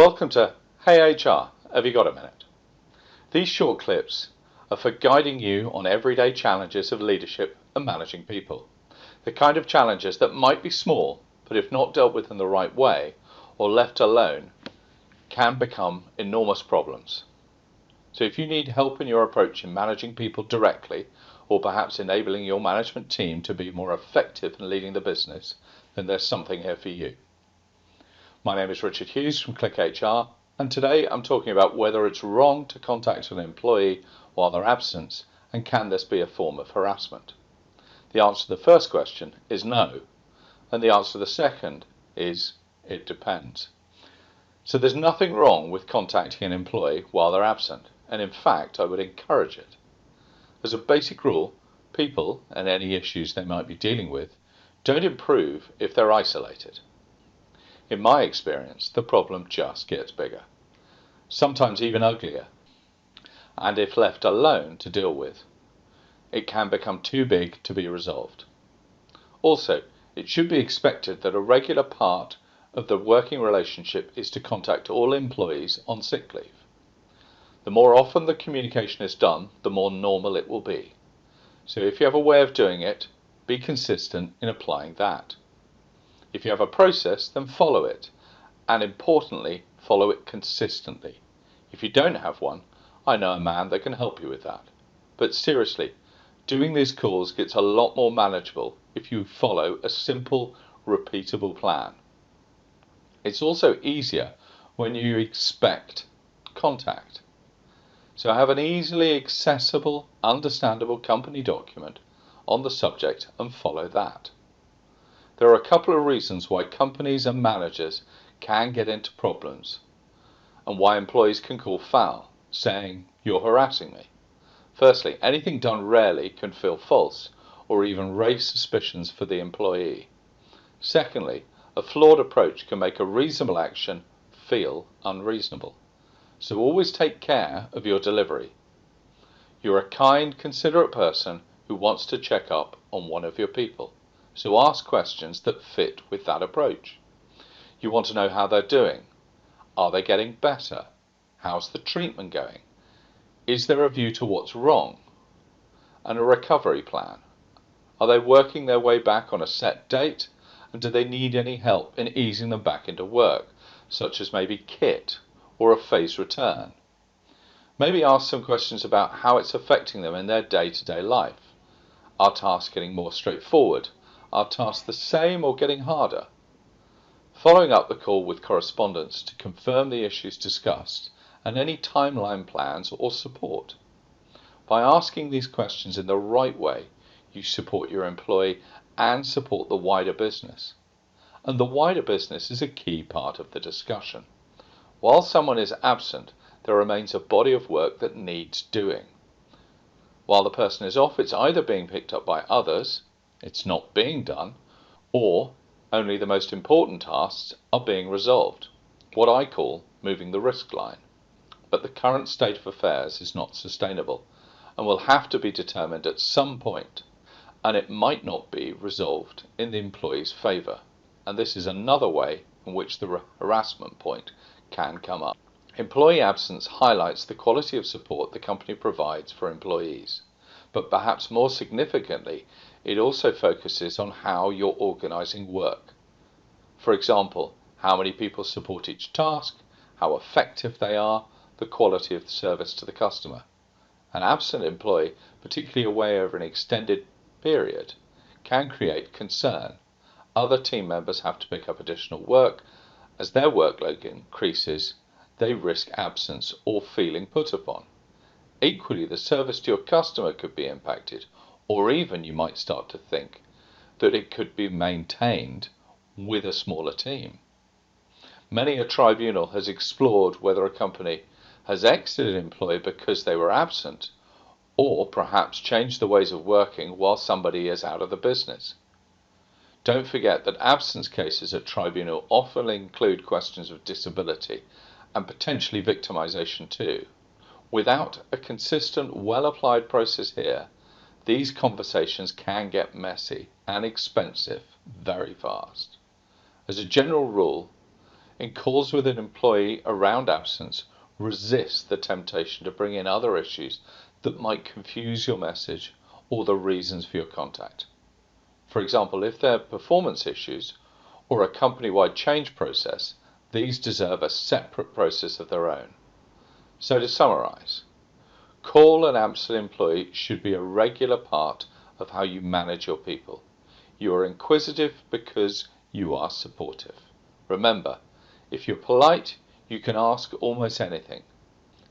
Welcome to Hey HR, have you got a minute? These short clips are for guiding you on everyday challenges of leadership and managing people. The kind of challenges that might be small, but if not dealt with in the right way or left alone, can become enormous problems. So if you need help in your approach in managing people directly, or perhaps enabling your management team to be more effective in leading the business, then there's something here for you. My name is Richard Hughes from Click HR, and today I'm talking about whether it's wrong to contact an employee while they're absent, and can this be a form of harassment? The answer to the first question is no, and the answer to the second is it depends. So there's nothing wrong with contacting an employee while they're absent, and in fact I would encourage it. As a basic rule, people and any issues they might be dealing with don't improve if they're isolated. In my experience, the problem just gets bigger, sometimes even uglier, and if left alone to deal with, it can become too big to be resolved. Also, it should be expected that a regular part of the working relationship is to contact all employees on sick leave. The more often the communication is done, the more normal it will be. So if you have a way of doing it, be consistent in applying that. If you have a process, then follow it, and importantly, follow it consistently. If you don't have one, I know a man that can help you with that. But seriously, doing these calls gets a lot more manageable if you follow a simple, repeatable plan. It's also easier when you expect contact. So have an easily accessible, understandable company document on the subject and follow that. There are a couple of reasons why companies and managers can get into problems and why employees can call foul, saying, "You're harassing me." Firstly, anything done rarely can feel false or even raise suspicions for the employee. Secondly, a flawed approach can make a reasonable action feel unreasonable. So always take care of your delivery. You're a kind, considerate person who wants to check up on one of your people. So ask questions that fit with that approach. You want to know how they're doing. Are they getting better? How's the treatment going? Is there a view to what's wrong? And a recovery plan. Are they working their way back on a set date? And do they need any help in easing them back into work, such as maybe kit or a phased return? Maybe ask some questions about how it's affecting them in their day-to-day life. Are tasks getting more straightforward? Are tasks the same or getting harder? Following up the call with correspondence to confirm the issues discussed and any timeline plans or support. By asking these questions in the right way, you support your employee and support the wider business. And the wider business is a key part of the discussion. While someone is absent, there remains a body of work that needs doing. While the person is off, it's either being picked up by others, it's not being done, or only the most important tasks are being resolved, what I call moving the risk line. But the current state of affairs is not sustainable and will have to be determined at some point, and it might not be resolved in the employee's favour. And this is another way in which the harassment point can come up. Employee absence highlights the quality of support the company provides for employees, but perhaps more significantly, it also focuses on how you're organising work. For example, how many people support each task, how effective they are, the quality of the service to the customer. An absent employee, particularly away over an extended period, can create concern. Other team members have to pick up additional work. As their workload increases, they risk absence or feeling put upon. Equally, the service to your customer could be impacted, or even you might start to think that it could be maintained with a smaller team. Many a tribunal has explored whether a company has exited an employee because they were absent, or perhaps changed the ways of working while somebody is out of the business. Don't forget that absence cases at tribunal often include questions of disability and potentially victimization too. Without a consistent, well-applied process here, these conversations can get messy and expensive very fast. As a general rule, In calls with an employee around absence, resist the temptation to bring in other issues that might confuse your message or the reasons for your contact. For example, if they're performance issues or a company-wide change process, these deserve a separate process of their own. So to summarize, call an absent employee should be a regular part of how you manage your people. You are inquisitive because you are supportive. Remember, if you're polite, you can ask almost anything.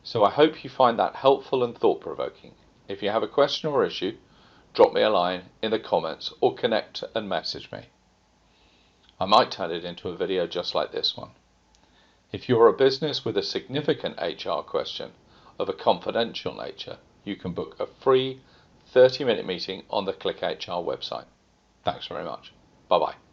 So I hope you find that helpful and thought-provoking. If you have a question or issue, drop me a line in the comments or connect and message me. I might turn it into a video just like this one. If you're a business with a significant HR question of a confidential nature, you can book a free 30-minute meeting on the Click HR website. Thanks very much. Bye-bye.